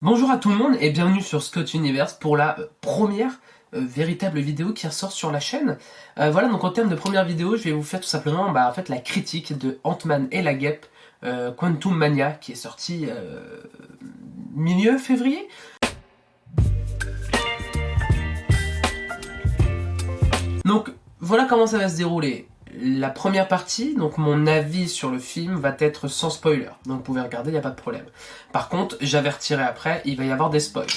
Bonjour à tout le monde et bienvenue sur Scott Universe pour la première véritable vidéo qui ressort sur la chaîne. Voilà, donc en termes de première vidéo, je vais vous faire tout simplement en fait, la critique de Ant-Man et la Guêpe, Quantum Mania, qui est sorti milieu février. Donc voilà comment ça va se dérouler. La première partie, donc mon avis sur le film, va être sans spoiler. Donc vous pouvez regarder, il n'y a pas de problème. Par contre, j'avertirai après, il va y avoir des spoils.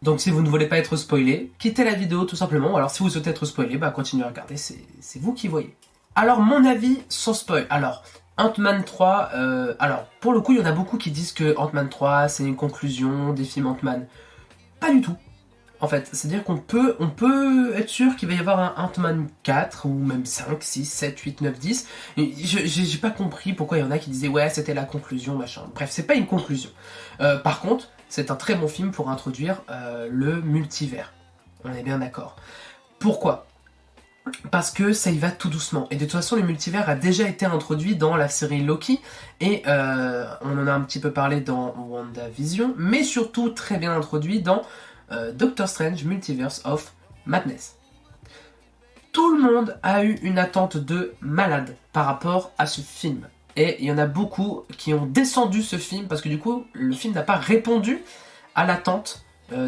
Donc si vous ne voulez pas être spoilé, quittez la vidéo tout simplement. Alors si vous souhaitez être spoilé, bah continuez à regarder, c'est vous qui voyez. Alors mon avis sans spoil. Alors Ant-Man 3, alors pour le coup il y en a beaucoup qui disent que Ant-Man 3 c'est une conclusion des films Ant-Man. Pas du tout. En fait, c'est-à-dire qu'on peut être sûr qu'il va y avoir un Ant-Man 4, ou même 5, 6, 7, 8, 9, 10. Et j'ai pas compris pourquoi il y en a qui disaient ouais c'était la conclusion, machin. Bref, c'est pas une conclusion. Par contre, c'est un très bon film pour introduire le multivers. On est bien d'accord. Pourquoi ? Parce que ça y va tout doucement. Et de toute façon, le multivers a déjà été introduit dans la série Loki. Et on en a un petit peu parlé dans WandaVision. Mais surtout très bien introduit dans Doctor Strange Multiverse of Madness. Tout le monde a eu une attente de malade par rapport à ce film. Et il y en a beaucoup qui ont descendu ce film parce que du coup, le film n'a pas répondu à l'attente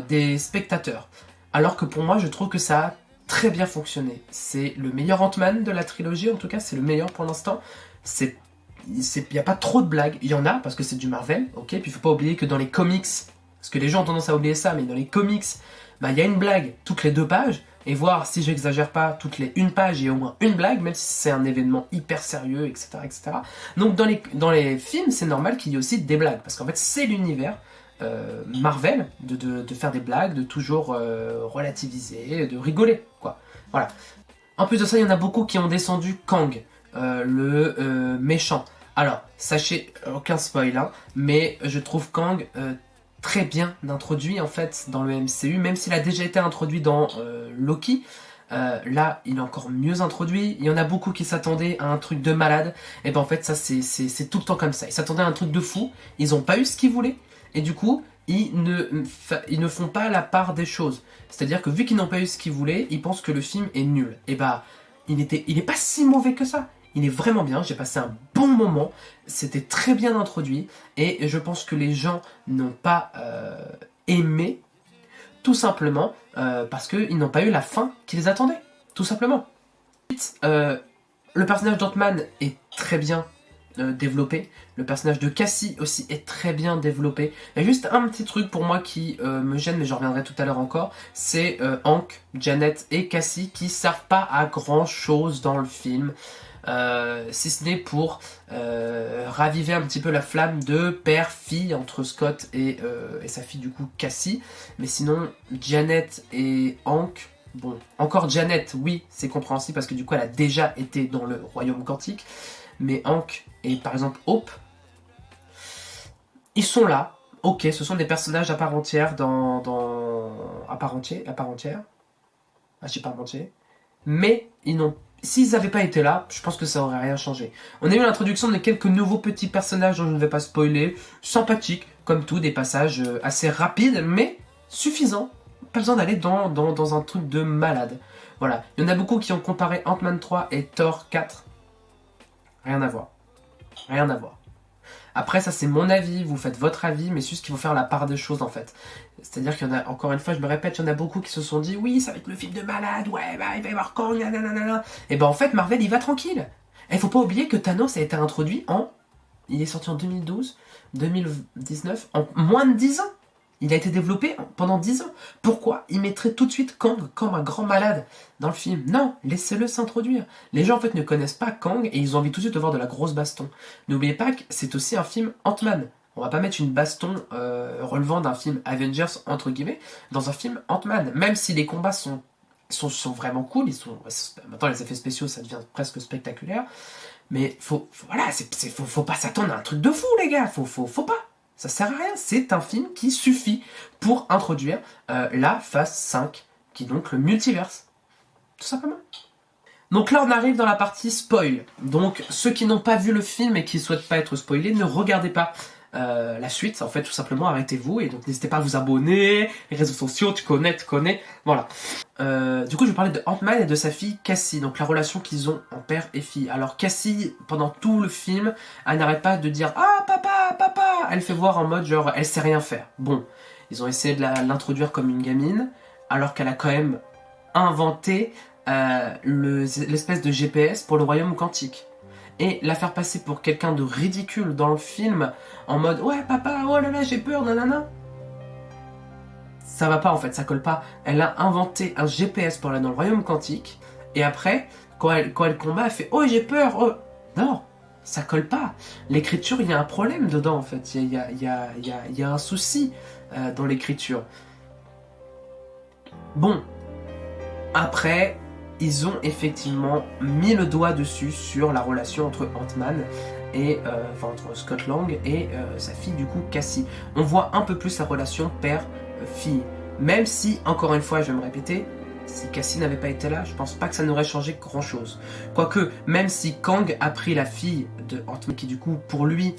des spectateurs. Alors que pour moi, je trouve que ça a très bien fonctionné. C'est le meilleur Ant-Man de la trilogie, en tout cas, c'est le meilleur pour l'instant. Il n'y a pas trop de blagues, il y en a parce que c'est du Marvel, ok. Puis il faut pas oublier que dans les comics, parce que les gens ont tendance à oublier ça, mais dans les comics, bah, y a une blague toutes les 2 pages, et voir, si j'exagère pas, toutes les 1 page, il y a au moins une blague, même si c'est un événement hyper sérieux, etc. etc. Donc dans les films, c'est normal qu'il y ait aussi des blagues, parce qu'en fait c'est l'univers Marvel de faire des blagues, de toujours relativiser, de rigoler, quoi. Voilà. En plus de ça, il y en a beaucoup qui ont descendu Kang, le méchant. Alors, sachez, aucun spoil, hein, mais je trouve Kang très bien introduit en fait dans le MCU, même s'il a déjà été introduit dans Loki. Là, il est encore mieux introduit. Il y en a beaucoup qui s'attendaient à un truc de malade. Et ben en fait, ça c'est tout le temps comme ça. Ils s'attendaient à un truc de fou. Ils n'ont pas eu ce qu'ils voulaient. Et du coup, ils ne font pas la part des choses. C'est-à-dire que vu qu'ils n'ont pas eu ce qu'ils voulaient, ils pensent que le film est nul. Et bah, il est pas si mauvais que ça. Il est vraiment bien, j'ai passé un bon moment, c'était très bien introduit, et je pense que les gens n'ont pas aimé, tout simplement parce qu'ils n'ont pas eu la fin qu'ils attendaient, tout simplement. Le personnage d'Ant-Man est très bien développé, le personnage de Cassie aussi est très bien développé. Il y a juste un petit truc pour moi qui me gêne, mais j'en reviendrai tout à l'heure encore, c'est Hank, Janet et Cassie qui servent pas à grand chose dans le film. Si ce n'est pour raviver un petit peu la flamme de père-fille entre Scott et sa fille du coup Cassie. Mais sinon, Janet et Hank, bon, encore Janet, oui, c'est compréhensible parce que du coup elle a déjà été dans le royaume quantique. Mais Hank et par exemple Hope, ils sont là. Ok, ce sont des personnages à part entière à part entière. Ah, j'ai pas menti. Mais ils n'ont s'ils n'avaient pas été là, je pense que ça aurait rien changé. On a eu l'introduction de quelques nouveaux petits personnages dont je ne vais pas spoiler, sympathiques, comme tout, des passages assez rapides, mais suffisants. Pas besoin d'aller dans un truc de malade. Voilà. Il y en a beaucoup qui ont comparé Ant-Man 3 et Thor 4. Rien à voir. Rien à voir. Après, ça c'est mon avis, vous faites votre avis, mais c'est juste qu'il faut faire la part des choses en fait. C'est-à-dire qu'il y en a, encore une fois, je me répète, il y en a beaucoup qui se sont dit oui, ça va être le film de malade, ouais, bah il va y avoir Kang, nanana. Et ben en fait, Marvel il va tranquille. Et faut pas oublier que Thanos a été introduit en. Il est sorti en 2012, 2019, en moins de 10 ans. Il a été développé pendant 10 ans. Pourquoi il mettrait tout de suite Kang comme un grand malade dans le film? Non, laissez-le s'introduire. Les gens en fait ne connaissent pas Kang et ils ont envie tout de suite de voir de la grosse baston. N'oubliez pas que c'est aussi un film Ant-Man. On va pas mettre une baston relevant d'un film Avengers entre guillemets dans un film Ant-Man. Même si les combats sont vraiment cool, maintenant les effets spéciaux ça devient presque spectaculaire. Mais voilà, faut pas s'attendre à un truc de fou les gars, faut pas. Ça sert à rien, c'est un film qui suffit pour introduire la phase 5, qui est donc le multiverse. Tout simplement. Donc là on arrive dans la partie spoil. Donc ceux qui n'ont pas vu le film et qui ne souhaitent pas être spoilés, ne regardez pas la suite. En fait, tout simplement, arrêtez-vous. Et donc, n'hésitez pas à vous abonner. Les réseaux sociaux, tu connais. Voilà. Du coup, je vais parler de Ant-Man et de sa fille Cassie. Donc, la relation qu'ils ont en père et fille. Alors, Cassie, pendant tout le film, elle n'arrête pas de dire « Ah, papa, papa !» Elle fait voir en mode genre, elle sait rien faire. Bon, ils ont essayé de l'introduire comme une gamine, alors qu'elle a quand même inventé l'espèce de GPS pour le royaume quantique. Et la faire passer pour quelqu'un de ridicule dans le film, en mode ouais papa, oh là là j'ai peur, nanana. Ça va pas en fait, ça colle pas. Elle a inventé un GPS pour aller dans le royaume quantique, et après, quand elle combat, elle fait oh j'ai peur, oh. Non, ça colle pas. L'écriture, il y a un problème dedans en fait, il y a un souci dans l'écriture. Bon, après, ils ont effectivement mis le doigt dessus sur la relation entre Ant-Man et entre Scott Lang et sa fille du coup Cassie. On voit un peu plus la relation père-fille. Même si, encore une fois, je vais me répéter, si Cassie n'avait pas été là, je pense pas que ça n'aurait changé grand chose. Quoique, même si Kang a pris la fille de Ant-Man, qui du coup pour lui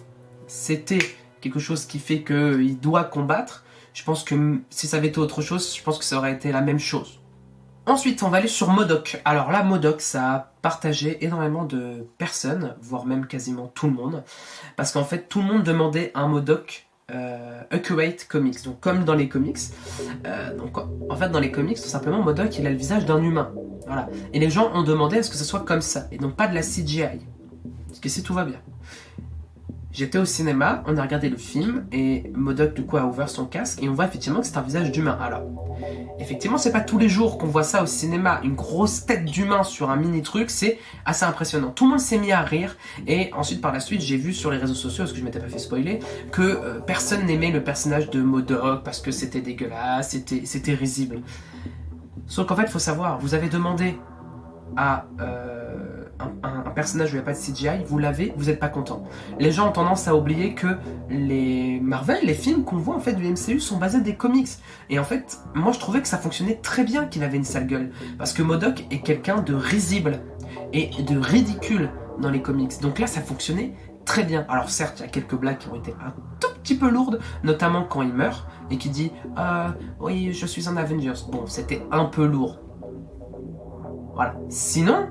c'était quelque chose qui fait qu'il doit combattre, je pense que si ça avait été autre chose, je pense que ça aurait été la même chose. Ensuite, on va aller sur MODOK. Alors là, MODOK, ça a partagé énormément de personnes, voire même quasiment tout le monde, parce qu'en fait, tout le monde demandait un MODOK Accurate Comics, donc comme dans les comics. Donc en fait, dans les comics, tout simplement, MODOK, il a le visage d'un humain. Voilà. Et les gens ont demandé à ce que ce soit comme ça, et donc pas de la CGI. Parce que si tout va bien. J'étais au cinéma, on a regardé le film, et MODOK du coup a ouvert son casque, et on voit effectivement que c'est un visage d'humain. Alors, effectivement, c'est pas tous les jours qu'on voit ça au cinéma, une grosse tête d'humain sur un mini truc, c'est assez impressionnant. Tout le monde s'est mis à rire, et ensuite par la suite, j'ai vu sur les réseaux sociaux, parce que je m'étais pas fait spoiler, que personne n'aimait le personnage de MODOK parce que c'était dégueulasse, c'était risible. Sauf qu'en fait, il faut savoir, vous avez demandé à un personnage où il n'y a pas de CGI, vous l'avez, vous n'êtes pas content. Les gens ont tendance à oublier que les Marvel, les films qu'on voit en fait du MCU sont basés des comics. Et en fait, moi je trouvais que ça fonctionnait très bien qu'il avait une sale gueule. Parce que MODOK est quelqu'un de risible et de ridicule dans les comics. Donc là, ça fonctionnait très bien. Alors certes, il y a quelques blagues qui ont été un tout petit peu lourdes, notamment quand il meurt et qui dit oui, je suis un Avengers. Bon, c'était un peu lourd. Voilà. Sinon,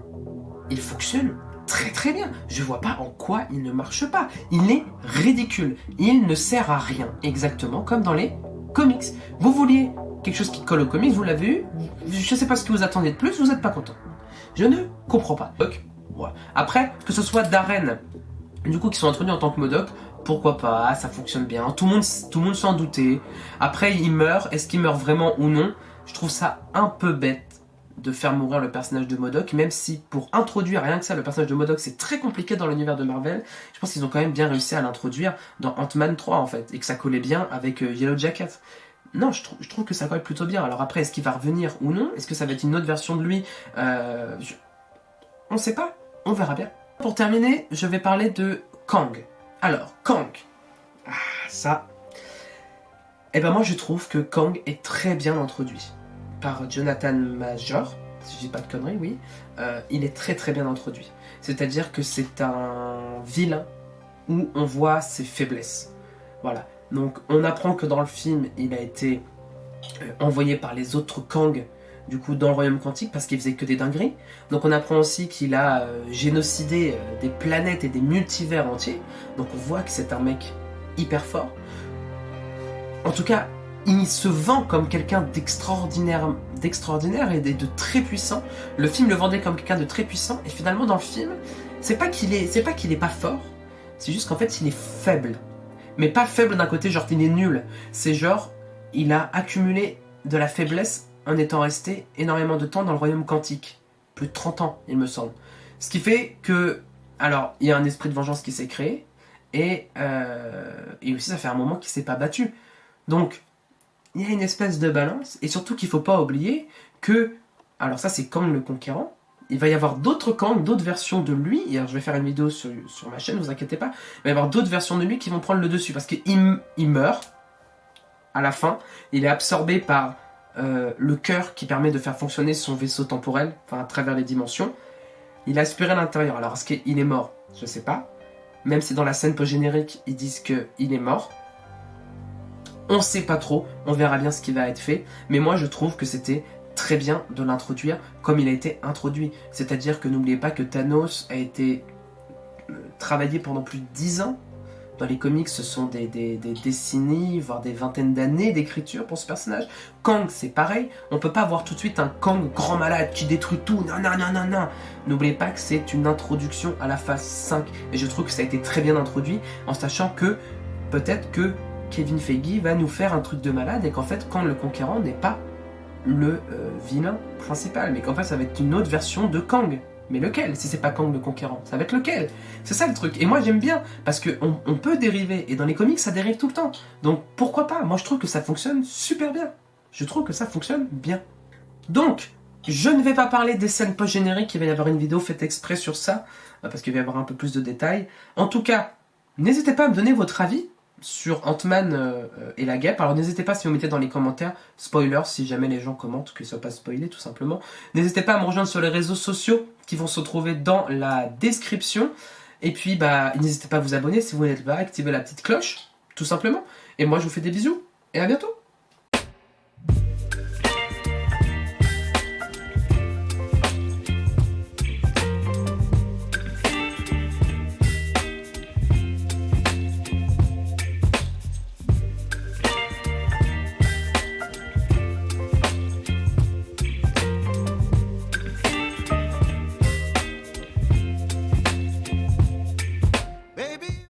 il fonctionne très très bien. Je vois pas en quoi il ne marche pas. Il est ridicule. Il ne sert à rien. Exactement comme dans les comics. Vous vouliez quelque chose qui colle aux comics, vous l'avez eu. Je sais pas ce que vous attendez de plus, vous êtes pas content. Je ne comprends pas. Donc, voilà. Après, que ce soit Darren, du coup, qui sont introduits en tant que MODOK, pourquoi pas, ça fonctionne bien. Tout le monde s'en doutait. Après, il meurt. Est-ce qu'il meurt vraiment ou non? Je trouve ça un peu bête de faire mourir le personnage de MODOK, même si pour introduire rien que ça, le personnage de MODOK, c'est très compliqué dans l'univers de Marvel. Je pense qu'ils ont quand même bien réussi à l'introduire dans Ant-Man 3 en fait, et que ça collait bien avec Yellow Jacket. Non, je trouve que ça colle plutôt bien. Alors après, est-ce qu'il va revenir ou non? Est-ce que ça va être une autre version de lui? On sait pas, on verra bien. Pour terminer, je vais parler de Kang. Alors, Kang. Ça... Eh ben moi je trouve que Kang est très bien introduit. Par Jonathan Major, si je dis pas de conneries, oui, il est très très bien introduit. C'est-à-dire que c'est un vilain où on voit ses faiblesses. Voilà. Donc on apprend que dans le film, il a été envoyé par les autres Kang, du coup, dans le royaume quantique, parce qu'il faisait que des dingueries. Donc on apprend aussi qu'il a génocidé des planètes et des multivers entiers. Donc on voit que c'est un mec hyper fort. En tout cas, il se vend comme quelqu'un d'extraordinaire et de très puissant. Le film le vendait comme quelqu'un de très puissant, et finalement dans le film, c'est pas qu'il est pas fort, c'est juste qu'en fait il est faible. Mais pas faible d'un côté genre il est nul, c'est genre il a accumulé de la faiblesse en étant resté énormément de temps dans le royaume quantique. Plus de 30 ans, il me semble. Ce qui fait que, alors, il y a un esprit de vengeance qui s'est créé, et aussi ça fait un moment qu'il s'est pas battu. Donc, il y a une espèce de balance, et surtout qu'il ne faut pas oublier que, alors ça c'est Kang le Conquérant, il va y avoir d'autres Kang, d'autres versions de lui, et alors je vais faire une vidéo sur ma chaîne, ne vous inquiétez pas, il va y avoir d'autres versions de lui qui vont prendre le dessus, parce qu'il meurt, à la fin, il est absorbé par le cœur qui permet de faire fonctionner son vaisseau temporel, enfin à travers les dimensions, il est aspiré à l'intérieur, alors est-ce qu'il est mort? Je sais pas, même si dans la scène post-générique, ils disent qu'il est mort. On sait pas trop, on verra bien ce qui va être fait, mais moi je trouve que c'était très bien de l'introduire comme il a été introduit. C'est-à-dire que n'oubliez pas que Thanos a été travaillé pendant plus de 10 ans. Dans les comics, ce sont des décennies, voire des vingtaines d'années d'écriture pour ce personnage. Kang, c'est pareil. On peut pas avoir tout de suite un Kang grand malade qui détruit tout. Non, non, non, non, non. N'oubliez pas que c'est une introduction à la phase 5. Et je trouve que ça a été très bien introduit, en sachant que peut-être que Kevin Feige va nous faire un truc de malade et qu'en fait, Kang le Conquérant n'est pas le vilain principal, mais qu'en fait, ça va être une autre version de Kang. Mais lequel? Si c'est pas Kang le Conquérant, ça va être lequel? C'est ça le truc. Et moi j'aime bien, parce qu'on peut dériver, et dans les comics ça dérive tout le temps. Donc pourquoi pas? Moi je trouve que ça fonctionne super bien. Je trouve que ça fonctionne bien. Donc, je ne vais pas parler des scènes post-génériques, il va y avoir une vidéo faite exprès sur ça, parce qu'il va y avoir un peu plus de détails. En tout cas, n'hésitez pas à me donner votre avis sur Ant-Man et la guêpe. Alors n'hésitez pas si vous mettez dans les commentaires, spoiler si jamais les gens commentent, qu'ils ne soient pas spoilés tout simplement. N'hésitez pas à me rejoindre sur les réseaux sociaux qui vont se trouver dans la description. Et puis n'hésitez pas à vous abonner si vous n'êtes pas, activer la petite cloche, tout simplement. Et moi je vous fais des bisous et à bientôt.